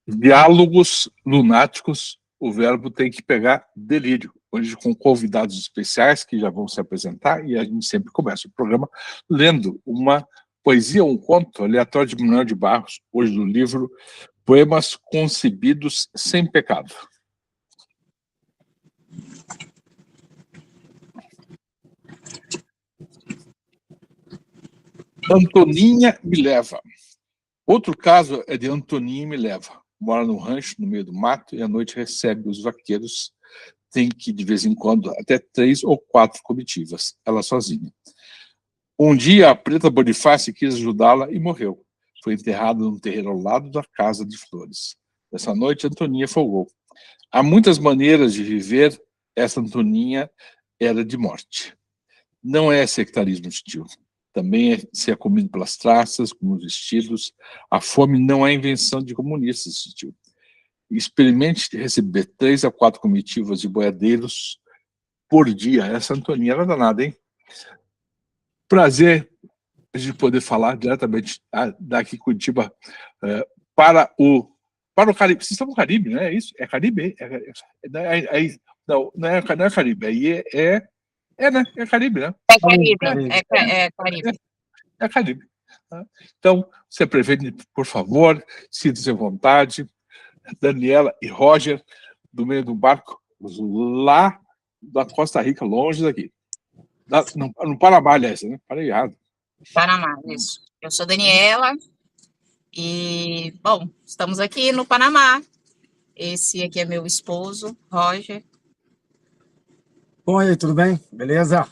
Diálogos lunáticos, o verbo tem que pegar delírio. Hoje com convidados especiais que já vão se apresentar, e a gente sempre começa o programa lendo uma poesia, um conto aleatório de Manuel de Barros, hoje do livro Poemas Concebidos Sem Pecado. Antoninha me leva. Outro caso é de Antoninha me leva. Mora no rancho, no meio do mato, e à noite recebe os vaqueiros. Tem que, de vez em quando, até 3 ou 4 comitivas, ela sozinha. Um dia, a Preta Bonifácio quis ajudá-la e morreu. Foi enterrada num terreiro ao lado da casa de flores. Essa noite, Antoninha folgou. Há muitas maneiras de viver, essa Antoninha era de morte. Não é sectarismo sutil. Também é ser comido pelas traças, como os vestidos. A fome não é invenção de comunistas sutil. Experimente receber 3 a 4 comitivas de boiadeiros por dia. Essa Antoninha era danada, hein? Prazer de poder falar diretamente daqui Curitiba para o Caribe. Vocês estão no Caribe, não é isso? É Caribe? Não é Caribe. Aí né? É Caribe, né? É Caribe. É Caribe. É Caribe. Então, se apresente, por favor, sinta-se à vontade. Daniela e Roger, do meio do barco, lá da Costa Rica, longe daqui. No Panamá, aliás, né? Parei errado. Panamá, isso. Eu sou Daniela e, bom, estamos aqui no Panamá. Esse aqui é meu esposo, Roger. Oi, tudo bem? Beleza?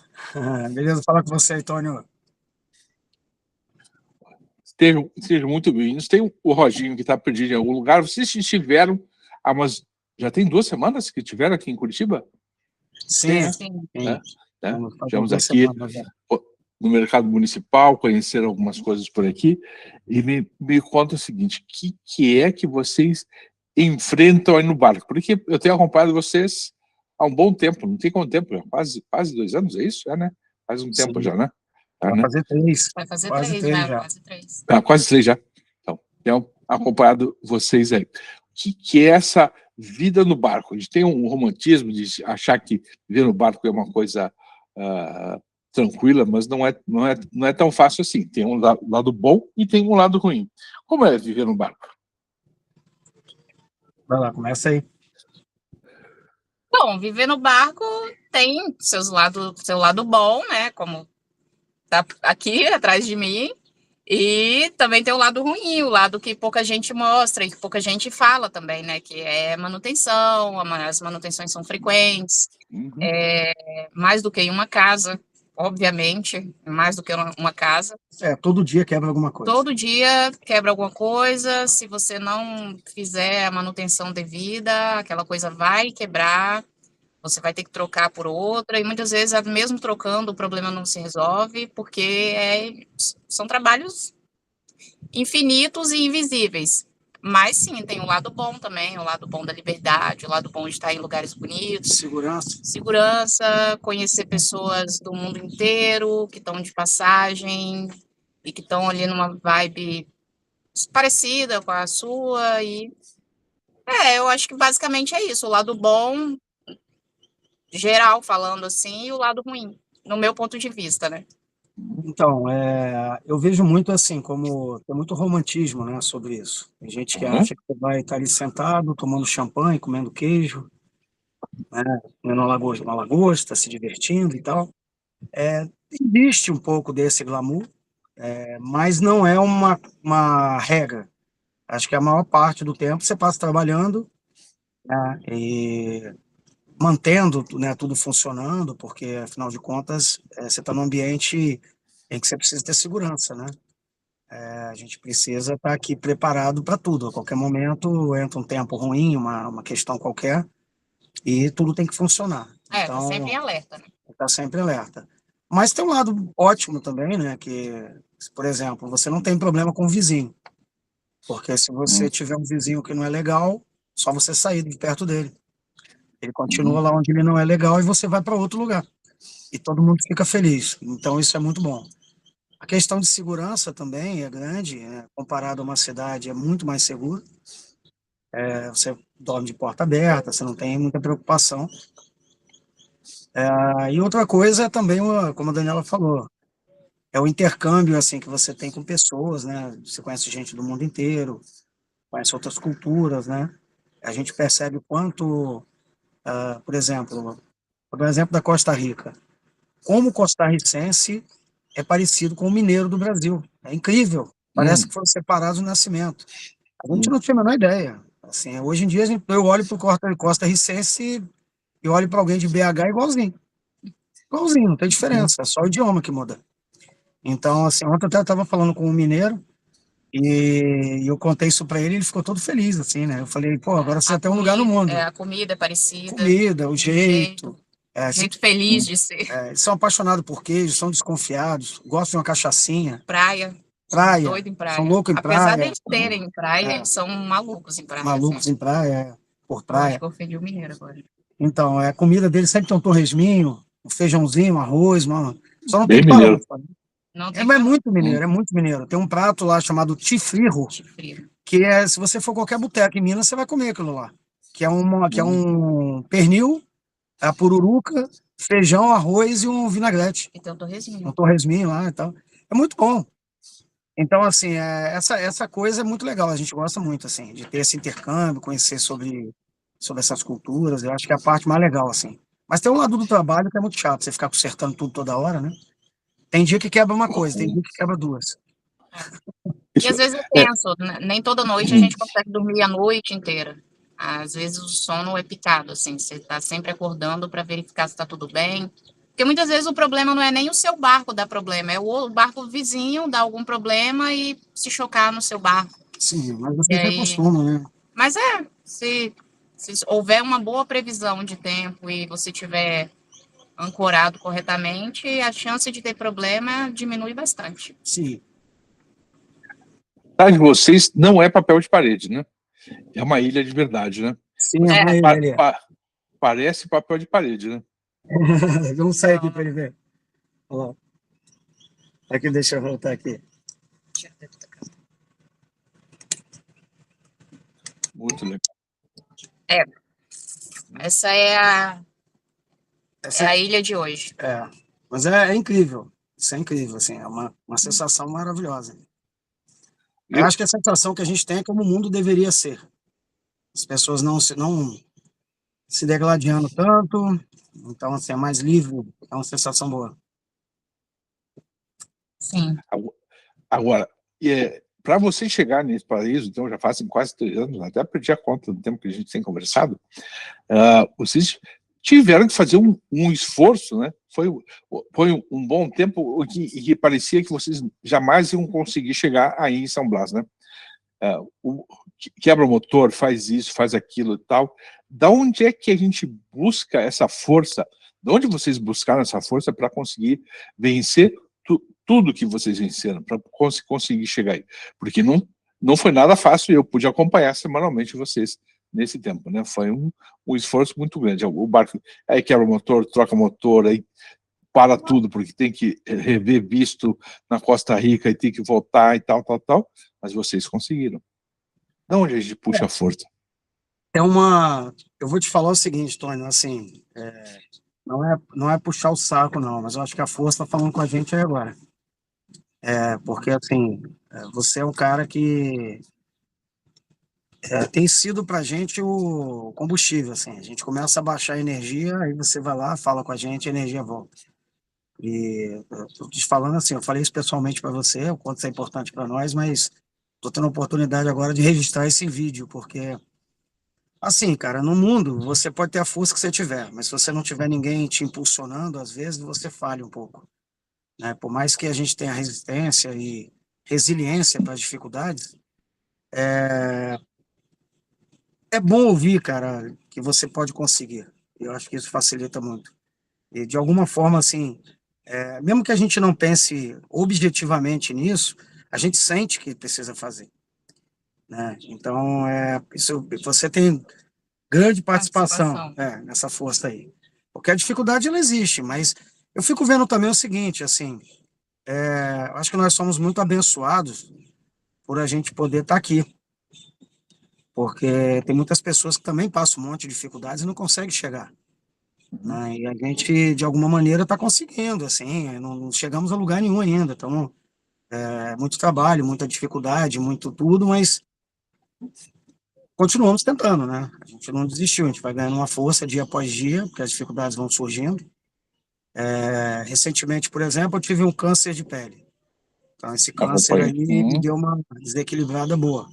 Beleza falar com você, Antônio. Sejam muito bem-vindos. Tem o Roginho que está perdido em algum lugar. Vocês estiveram já tem 2 semanas que estiveram aqui em Curitiba? Sim. Né? Estivemos aqui no mercado municipal, conheceram algumas coisas por aqui, e me conta o seguinte, o que é que vocês enfrentam aí no barco? Porque eu tenho acompanhado vocês há um bom tempo, não tem quanto tempo, quase 2 anos, é isso? Né? Faz um tempo já, né? Vai fazer 3. Vai fazer quase 3 já. Quase 3 já. Então, tenho acompanhado vocês aí. O que é essa vida no barco? A gente tem um romantismo de achar que viver no barco é uma coisa tranquila, mas não é tão fácil assim. Tem um lado bom e tem um lado ruim. Como é viver no barco? Vai lá, começa aí. Bom, viver no barco tem seu lado bom, né? Como tá aqui atrás de mim. E também tem o lado ruim, o lado que pouca gente mostra e que pouca gente fala também, né? Que é manutenção, as manutenções são frequentes, mais do que em uma casa, obviamente, mais do que uma casa. Todo dia quebra alguma coisa. Todo dia quebra alguma coisa, se você não fizer a manutenção devida, aquela coisa vai quebrar, você vai ter que trocar por outra, e muitas vezes, mesmo trocando, o problema não se resolve, porque são trabalhos infinitos e invisíveis. Mas sim, tem o lado bom também, o lado bom da liberdade, o lado bom de estar em lugares bonitos. Segurança, conhecer pessoas do mundo inteiro, que estão de passagem, e que estão ali numa vibe parecida com a sua, eu acho que basicamente é isso, o lado bom, geral falando assim, e o lado ruim, no meu ponto de vista, né? Então, eu vejo muito assim, como tem muito romantismo, né, sobre isso. Tem gente que acha que você vai estar ali sentado, tomando champanhe, comendo queijo, né, comendo uma lagosta, se divertindo e tal. Existe um pouco desse glamour, mas não é uma regra. Acho que a maior parte do tempo você passa trabalhando, né, e mantendo, né, tudo funcionando, porque, afinal de contas, você está num ambiente em que você precisa ter segurança, né? A gente precisa estar aqui preparado para tudo. A qualquer momento entra um tempo ruim, uma questão qualquer, e tudo tem que funcionar. Então, tá sempre em alerta, né? Está sempre alerta. Mas tem um lado ótimo também, né? Que, por exemplo, você não tem problema com o vizinho. Porque se você tiver um vizinho que não é legal, só você sair de perto dele. Ele continua lá onde ele não é legal e você vai para outro lugar. E todo mundo fica feliz. Então, isso é muito bom. A questão de segurança também é grande, comparado a uma cidade, é muito mais seguro. você dorme de porta aberta, você não tem muita preocupação. E outra coisa é também, como a Daniela falou, é o intercâmbio, assim, que você tem com pessoas, né? Você conhece gente do mundo inteiro, conhece outras culturas, né? A gente percebe o quanto, por exemplo, vou dar um exemplo da Costa Rica. Como o costarricense é parecido com o mineiro do Brasil. É incrível. Parece que foram separados no nascimento. A gente não tinha a menor ideia. Assim, hoje em dia, eu olho para o costarricense e olho para alguém de BH igualzinho. Igualzinho, não tem diferença. É só o idioma que muda. Então, assim, ontem eu até estava falando com um mineiro e eu contei isso para ele e ele ficou todo feliz, assim, né? Eu falei, pô, agora você já tem um lugar no mundo. A comida é parecida. Comida, o jeito. Jeito feliz de ser. Eles são apaixonados por queijo, são desconfiados, gostam de uma cachaçinha. Praia. Doido em praia. São loucos em praia. Apesar deles terem praia, eles são malucos em praia. Malucos assim. em praia, por praia. Acho que eu ofendi o mineiro agora. Então, a comida deles sempre tem um torresminho, um feijãozinho, um arroz, mano. Só não Bem tem mineiro. farofa. Não tem É muito mineiro, é muito mineiro. Tem um prato lá chamado tifrirro, que se você for qualquer boteca em Minas, você vai comer aquilo lá. Que é um pernil, a pururuca, feijão, arroz e um vinagrete. E tem um torresminho. Um torresminho lá e tal. É muito bom. Então, assim, essa coisa é muito legal. A gente gosta muito, assim, de ter esse intercâmbio, conhecer sobre essas culturas. Eu acho que é a parte mais legal, assim. Mas tem um lado do trabalho que é muito chato, você ficar consertando tudo toda hora, né? Tem dia que quebra uma coisa, tem dia que quebra duas. E às vezes eu penso, nem toda noite a gente consegue dormir a noite inteira. Às vezes o sono é picado, assim, você está sempre acordando para verificar se está tudo bem. Porque muitas vezes o problema não é nem o seu barco dar problema, é o barco vizinho dar algum problema e se chocar no seu barco. Sim, mas você se acostuma, né? Mas se houver uma boa previsão de tempo e você tiver ancorado corretamente, a chance de ter problema diminui bastante. Sim. A de vocês não é papel de parede, né? É uma ilha de verdade, né? Sim, é uma ilha. Parece papel de parede, né? Vamos sair aqui para ele ver. Olha lá. Aqui, deixa eu voltar aqui. Muito legal. Essa é a ilha de hoje. Mas é incrível. Isso é incrível, assim, é uma sensação maravilhosa. Eu acho que a sensação que a gente tem é como o mundo deveria ser. As pessoas não se degladiando tanto, então, assim, é mais livre, é uma sensação boa. Sim. Agora, para você chegar nesse paraíso, então já fazem quase 3 anos, até perdi a conta do tempo que a gente tem conversado, vocês tiveram que fazer um esforço, né? Foi um bom tempo que parecia que vocês jamais iam conseguir chegar aí em São Blas, né? Quebra o motor, faz isso, faz aquilo e tal. Da onde é que a gente busca essa força? De onde vocês buscaram essa força para conseguir vencer tudo que vocês venceram, para conseguir chegar aí? Porque não foi nada fácil e eu pude acompanhar semanalmente vocês nesse tempo, né? Foi um esforço muito grande. O barco aí quebra o motor, troca o motor, aí para tudo, porque tem que rever visto na Costa Rica e tem que voltar e tal, mas vocês conseguiram. De onde a gente puxa a força? Eu vou te falar o seguinte, Tony, assim, não é puxar o saco, não, mas eu acho que a força está falando com a gente aí agora. Porque, assim, você é um cara que tem sido pra gente o combustível, assim, a gente começa a baixar a energia, aí você vai lá, fala com a gente, a energia volta. E eu tô te falando assim, eu falei isso pessoalmente para você, o quanto isso é importante para nós, mas tô tendo a oportunidade agora de registrar esse vídeo, porque, assim, cara, no mundo você pode ter a força que você tiver, mas se você não tiver ninguém te impulsionando, às vezes você falha um pouco, né? Por mais que a gente tenha resistência e resiliência para as dificuldades, é bom ouvir, cara, que você pode conseguir. Eu acho que isso facilita muito. E de alguma forma, assim, mesmo que a gente não pense objetivamente nisso, a gente sente que precisa fazer, né? Então, você tem grande participação. Nessa força aí. Porque a dificuldade, ela existe, mas eu fico vendo também o seguinte, assim, acho que nós somos muito abençoados por a gente poder estar aqui. porque tem muitas pessoas que também passam um monte de dificuldades e não conseguem chegar, né? E a gente, de alguma maneira, está conseguindo, assim, não chegamos a lugar nenhum ainda, então, muito trabalho, muita dificuldade, muito tudo, mas continuamos tentando, né? A gente não desistiu, a gente vai ganhando uma força dia após dia, porque as dificuldades vão surgindo. Recentemente, por exemplo, eu tive um câncer de pele. Então, esse câncer Acompanhei. aí me deu uma desequilibrada boa.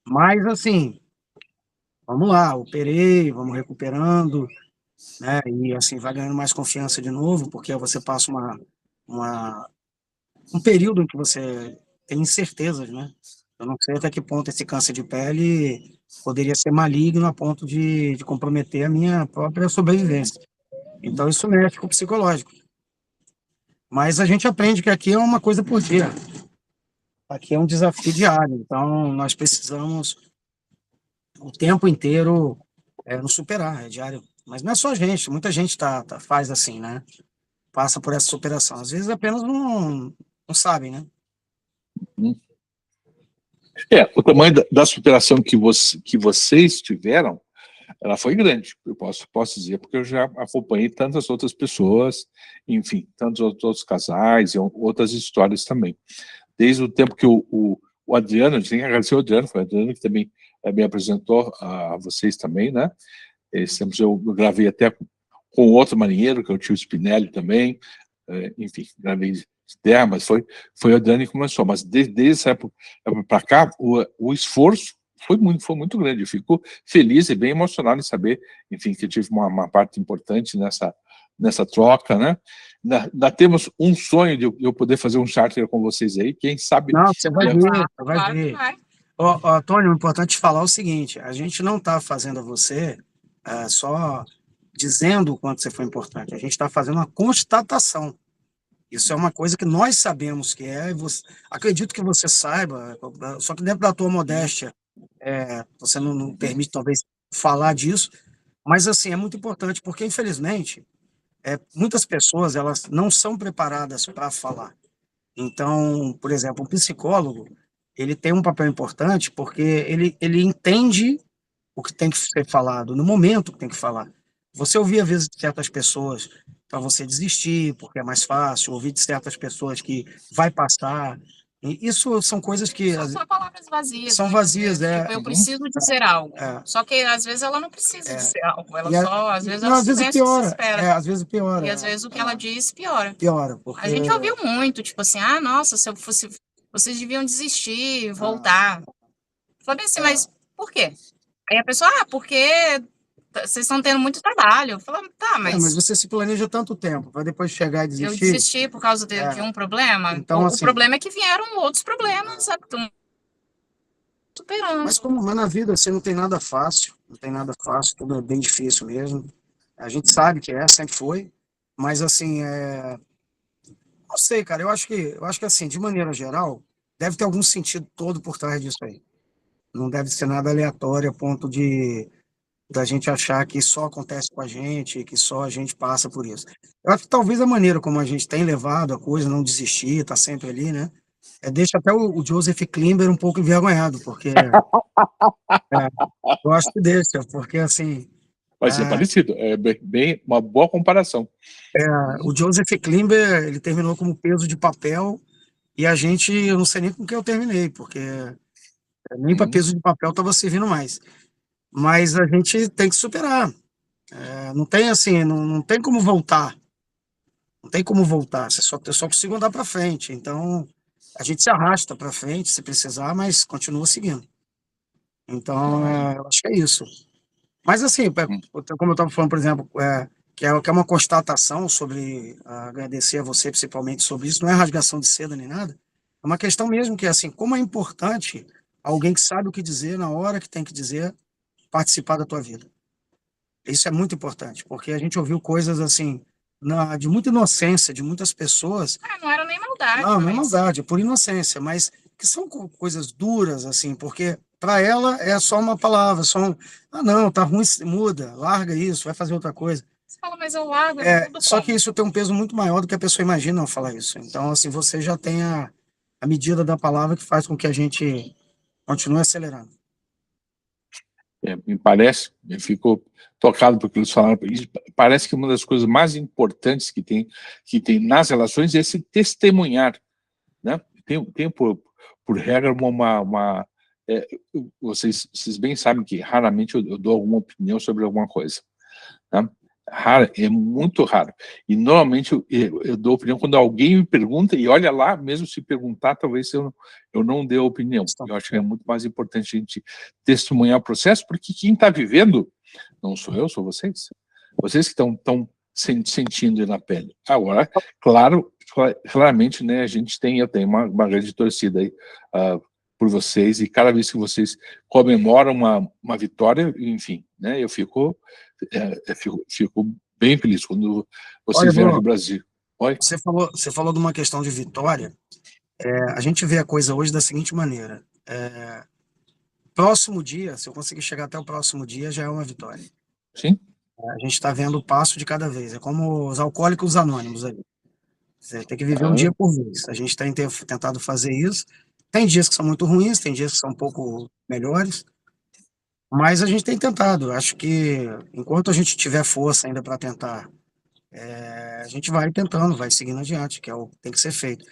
Mas, assim, vamos lá, operei, vamos recuperando, né? E, assim, vai ganhando mais confiança de novo, porque você passa uma, um período em que você tem incertezas, né? Eu não sei até que ponto esse câncer de pele poderia ser maligno a ponto de comprometer a minha própria sobrevivência. Então, isso mexe com o psicológico. Mas a gente aprende que aqui é uma coisa por dia. Aqui é um desafio diário. Então, nós precisamos o tempo inteiro nos superar, é diário. Mas não é só a gente, muita gente faz assim, né? Passa por essa superação. Às vezes apenas não sabem, né? O tamanho da superação que vocês tiveram, ela foi grande, eu posso dizer, porque eu já acompanhei tantas outras pessoas, enfim, tantos outros casais e outras histórias também. Desde o tempo que o Adriano, a gente tem que agradecer o Adriano, foi o Adriano que também me apresentou a vocês também, né? Esse tempo eu gravei até com outro marinheiro, que é o tio Spinelli também, enfim, gravei terra, mas foi o Adriano que começou. Mas desde essa época para cá, o esforço foi muito grande. Eu fico feliz e bem emocionado em saber, enfim, que eu tive uma parte importante nessa troca, né? Ainda temos um sonho de eu poder fazer um charter com vocês aí, quem sabe... Não, você vai ver, você vai Claro que ver. vai. Antônio, é importante falar o seguinte, a gente não está fazendo a você só dizendo o quanto você foi importante, a gente está fazendo uma constatação. Isso é uma coisa que nós sabemos que é, acredito que você saiba, só que dentro da tua modéstia, você não permite talvez falar disso, mas assim, é muito importante, porque infelizmente, muitas pessoas elas não são preparadas para falar. Então, por exemplo, um psicólogo, ele tem um papel importante porque ele entende o que tem que ser falado, no momento que tem que falar. Você ouvir, às vezes, de certas pessoas para você desistir, porque é mais fácil, ouvir de certas pessoas que vai passar. E isso são coisas que São só palavras vazias. são muitas vazias, vezes. Tipo, eu preciso dizer algo. Só que às vezes ela não precisa dizer algo. Ela só, às vezes, não, ela às vezes silêncio que se piora, espera. às vezes piora. E às vezes o que ela diz piora. Piora, porque... A gente ouviu muito, tipo assim, nossa, se eu fosse, vocês deviam desistir, voltar. Falei assim, mas por quê? Aí a pessoa, porque vocês estão tendo muito trabalho. Eu falei, tá, mas você se planeja tanto tempo para depois chegar e desistir. Eu desisti por causa de um problema. Então, o assim, problema é que vieram outros problemas, sabe? Estão superando. Mas na vida, assim, não tem nada fácil, tudo é bem difícil mesmo. A gente sabe que sempre foi, mas assim, não sei, cara, eu acho que assim, de maneira geral, deve ter algum sentido todo por trás disso aí. Não deve ser nada aleatório a ponto da gente achar que só acontece com a gente, que só a gente passa por isso. Eu acho que talvez a maneira como a gente tem levado a coisa, não desistir, tá sempre ali, né? Deixa até o Joseph Klimber um pouco envergonhado, porque eu acho que deixa, porque assim... Vai ser parecido, é bem uma boa comparação. O Joseph Klimber, ele terminou como Peso de Papel, e a gente, eu não sei nem com que eu terminei, porque nem para Peso de Papel estava servindo mais. Mas a gente tem que superar. Não tem assim, não tem como voltar. Não tem como voltar, eu só consigo andar para frente. Então, a gente se arrasta para frente, se precisar, mas continua seguindo. Então, eu acho que é isso. Mas assim, como eu estava falando, por exemplo, que é uma constatação sobre agradecer a você, principalmente sobre isso, não é rasgação de seda nem nada, é uma questão mesmo que, assim, como é importante alguém que sabe o que dizer na hora que tem que dizer, participar da tua vida. Isso é muito importante, porque a gente ouviu coisas, assim, de muita inocência, de muitas pessoas... não era nem maldade. Não é maldade, é por inocência, mas que são coisas duras, assim, porque para ela é só uma palavra, não, tá ruim, muda, larga isso, vai fazer outra coisa. Você fala, mas eu largo, só que isso tem um peso muito maior do que a pessoa imagina ao falar isso. Então, assim, você já tem a medida da palavra que faz com que a gente continue acelerando. me parece, eu fico tocado porque eles falaram, parece que uma das coisas mais importantes que tem nas relações é esse testemunhar, né? Tem por regra vocês bem sabem que raramente eu dou alguma opinião sobre alguma coisa, né? Raro, é muito raro. E normalmente eu dou opinião quando alguém me pergunta, e olha lá, mesmo se perguntar, talvez eu não dê opinião. Eu acho que é muito mais importante a gente testemunhar o processo, porque quem está vivendo não sou eu, são vocês. Vocês que estão sentindo na pele. Agora, claramente, né, eu tenho uma grande torcida aí por vocês, e cada vez que vocês comemoram uma vitória, enfim, né, eu fico bem feliz quando vocês vieram aqui no Brasil. Oi? Você falou de uma questão de vitória. A gente vê a coisa hoje da seguinte maneira. Próximo dia, se eu conseguir chegar até o próximo dia, já é uma vitória. Sim. A gente está vendo o passo de cada vez. É como os alcoólicos anônimos ali. Você tem que viver um dia por vez. A gente tem tentado fazer isso. Tem dias que são muito ruins, tem dias que são um pouco melhores, mas a gente tem tentado. Acho que enquanto a gente tiver força ainda para tentar, a gente vai tentando, vai seguindo adiante, que é o que tem que ser feito.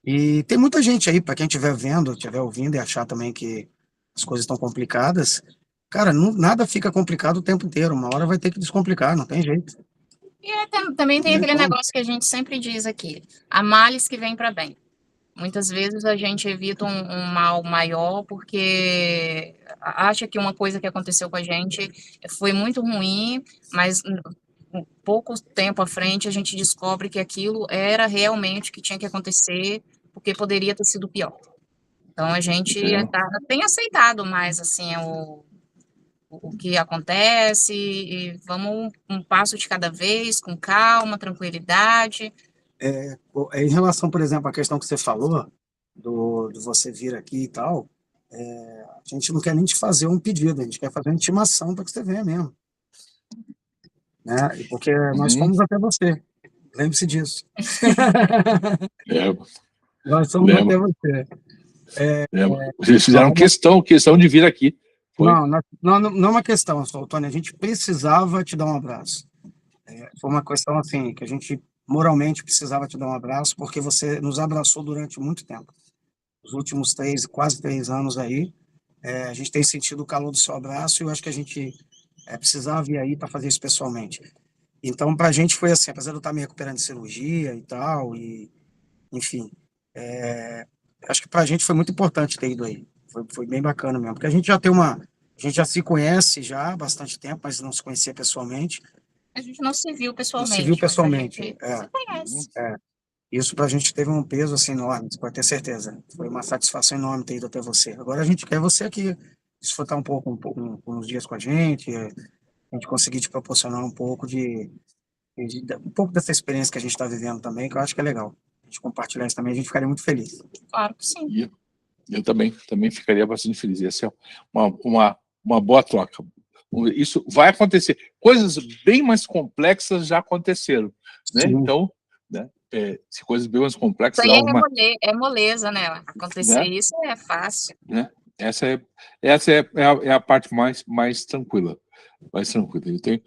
E tem muita gente aí, para quem estiver vendo, estiver ouvindo e achar também que as coisas estão complicadas, cara, nada fica complicado o tempo inteiro. Uma hora vai ter que descomplicar, não tem jeito. E também tem aquele negócio que a gente sempre diz aqui: há males que vêm para bem. Muitas vezes a gente evita um mal maior porque acha que uma coisa que aconteceu com a gente foi muito ruim, mas um pouco tempo à frente a gente descobre que aquilo era realmente o que tinha que acontecer, porque poderia ter sido pior. Então a gente tem aceitado mais assim o que acontece e vamos um passo de cada vez, com calma, tranquilidade. Em relação, por exemplo, à questão que você falou, de você vir aqui e tal, a gente não quer nem te fazer um pedido, a gente quer fazer uma intimação para que você venha mesmo. Né? Porque nós fomos até você, lembre-se disso. Nós fomos até você. Vocês fizeram questão de vir aqui. Foi? Não é uma questão, Tony, a gente precisava te dar um abraço. Foi uma questão assim, que a gente moralmente precisava te dar um abraço, porque você nos abraçou durante muito tempo. Os últimos quase 3 anos aí, a gente tem sentido o calor do seu abraço e eu acho que a gente precisava vir aí para fazer isso pessoalmente. Então, para a gente foi assim, apesar de eu estar me recuperando de cirurgia e tal, e enfim, acho que para a gente foi muito importante ter ido aí. Foi bem bacana mesmo, porque a gente já se conhece já há bastante tempo, mas não se conhecia pessoalmente. A gente não se viu pessoalmente. Não se viu pessoalmente. Se conhece. Isso para a gente teve um peso assim enorme, você pode ter certeza. Foi uma satisfação enorme ter ido até você. Agora a gente quer você aqui, desfrutar um pouco uns dias com a gente conseguir te proporcionar um pouco um pouco dessa experiência que a gente está vivendo também, que eu acho que é legal. A gente compartilhar isso também, a gente ficaria muito feliz. Claro que sim. Eu também ficaria bastante feliz. Ia ser uma boa troca. Isso vai acontecer. Coisas bem mais complexas já aconteceram, né? Então, né, se coisas bem mais complexas... Isso aí é moleza, né? Acontecer, né? Isso é fácil. Né? Essa é a parte mais tranquila. Eu tenho,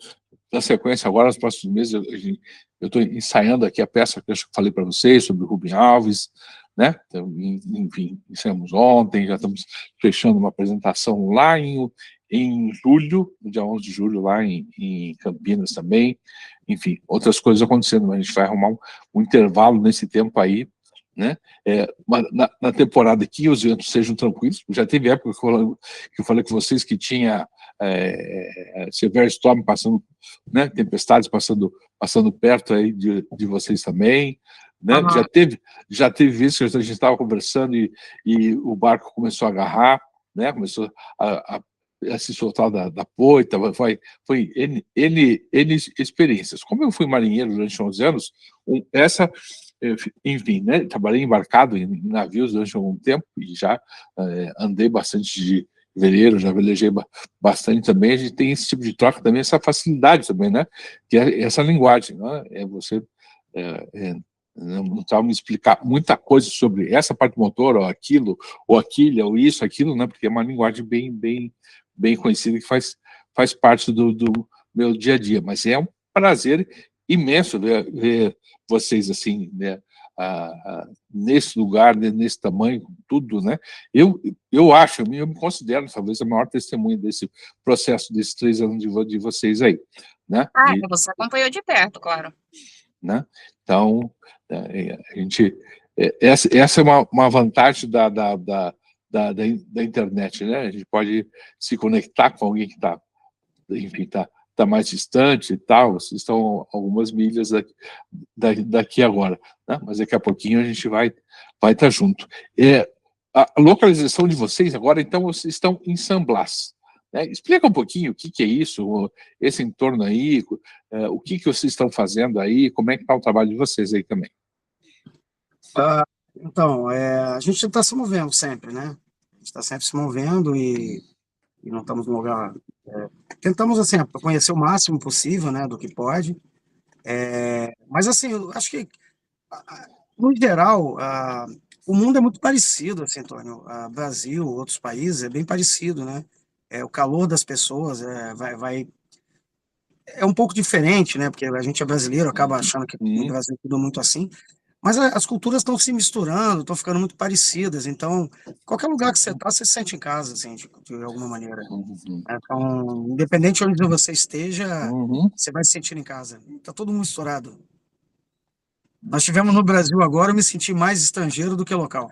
na sequência, agora, nos próximos meses, eu estou ensaiando aqui a peça que eu falei para vocês, sobre o Rubem Alves, né? Então, enfim, ensaiamos ontem, já estamos fechando uma apresentação lá em julho, no dia 11 de julho, lá em Campinas também. Enfim, outras coisas acontecendo, mas a gente vai arrumar um intervalo nesse tempo aí, né? Na temporada aqui, os eventos sejam tranquilos. Já teve época que eu falei com vocês que tinha severe storm passando, né? Tempestades passando perto aí de vocês também, né? Já teve vezes que a gente estava conversando e o barco começou a agarrar, né? Começou a se soltar da poita, foi N experiências. Como eu fui marinheiro durante 11 anos, enfim, né, trabalhei embarcado em navios durante algum tempo e já andei bastante de veleiro, já velejei bastante também. A gente tem esse tipo de troca também, essa facilidade também, né, que é essa linguagem, né, você não estava me explicar muita coisa sobre essa parte motor, ou aquilo, ou isso, aquilo, né, porque é uma linguagem bem conhecida que faz faz parte do meu dia a dia, mas é um prazer imenso ver vocês assim, né, nesse lugar, nesse tamanho, tudo, né? Eu acho, eu me considero talvez a maior testemunha desse processo, desses 3 anos de vocês aí, né? Você acompanhou de perto, claro. Né? Então, a gente... Essa é uma vantagem da internet, né? A gente pode se conectar com alguém que está, enfim, tá mais distante e tal, vocês estão algumas milhas daqui agora, né? Mas daqui a pouquinho a gente vai estar junto. A localização de vocês agora, então, vocês estão em San Blas, né? Explica um pouquinho o que é isso, esse entorno aí, o que vocês estão fazendo aí, como é que está o trabalho de vocês aí também. Então, a gente está se movendo sempre, né? A gente está sempre se movendo e não estamos no lugar... tentamos, assim, conhecer o máximo possível, né, do que pode. Mas, assim, eu acho que, no geral, o mundo é muito parecido, assim, Antônio. Brasil, outros países, é bem parecido, né? O calor das pessoas é um pouco diferente, né? Porque a gente é brasileiro, acaba achando que no Brasil tudo é muito assim. Mas as culturas estão se misturando, estão ficando muito parecidas. Então, qualquer lugar que você está, você se sente em casa, assim, de alguma maneira. Então, independente de onde você esteja, você vai se sentir em casa. Está todo mundo misturado. Nós estivemos no Brasil agora, eu me senti mais estrangeiro do que local.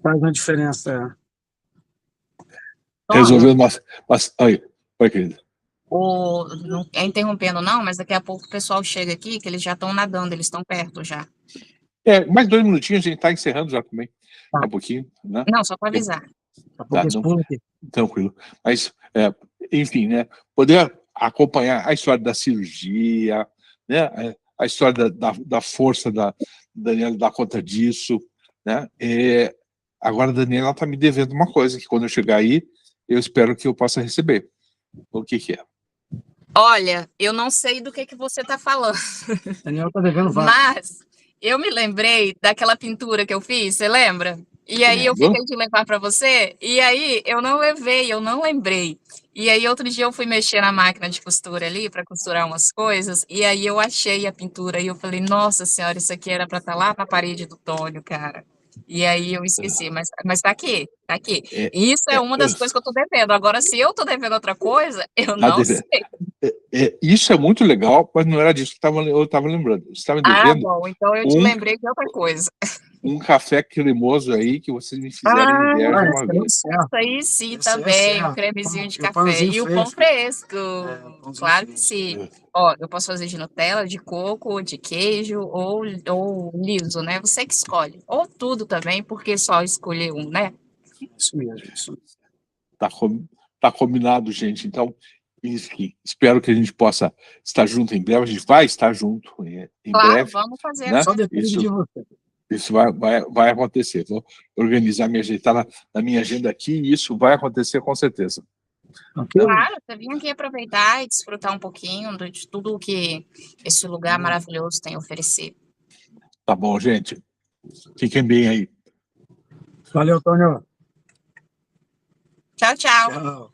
Faz uma diferença. Resolvendo mas... Oi, querida. Não é interrompendo, não, mas daqui a pouco o pessoal chega aqui, que eles já estão nadando, eles estão perto já. Mais 2 minutinhos, a gente está encerrando já também. Tá. Um pouquinho, né? Não, só para avisar. Tranquilo. Mas, enfim, né? Poder acompanhar a história da cirurgia, né? A história da força da Daniela dar conta disso, né? Agora a Daniela está me devendo uma coisa, que quando eu chegar aí, eu espero que eu possa receber. O que é? Olha, eu não sei do que você está falando. Daniela está devendo vários. Mas eu me lembrei daquela pintura que eu fiz, você lembra? E aí eu fiquei de levar para você, e aí eu não levei, eu não lembrei. E aí outro dia eu fui mexer na máquina de costura ali para costurar umas coisas, e aí eu achei a pintura e eu falei, nossa senhora, isso aqui era para estar lá na parede do Tônio, cara. E aí eu esqueci, mas tá aqui, tá aqui. Isso é uma das coisas que eu tô devendo. Agora, se eu tô devendo outra coisa, eu não sei. Isso é muito legal, mas não era disso que eu estava lembrando. Você estava devendo... bom, então eu te lembrei de outra coisa. Um café cremoso aí que vocês me fizeram inveja uma vez. Isso aí sim, também, um cremezinho de café. E o pão fresco, claro que sim. Ó, eu posso fazer de Nutella, de coco, de queijo ou liso, né? Você que escolhe. Ou tudo também, porque só escolher um, né? Isso mesmo, isso. Tá combinado, gente. Então, enfim, espero que a gente possa estar junto em breve. A gente vai estar junto em breve. Vamos fazer. Né? Só depende de você. Isso vai acontecer. Vou organizar, me ajeitar na minha agenda aqui e isso vai acontecer com certeza. Claro, você vem aqui aproveitar e desfrutar um pouquinho de tudo o que esse lugar maravilhoso tem a oferecer. Tá bom, gente. Fiquem bem aí. Valeu, Tônio. Tchau, tchau. Tchau.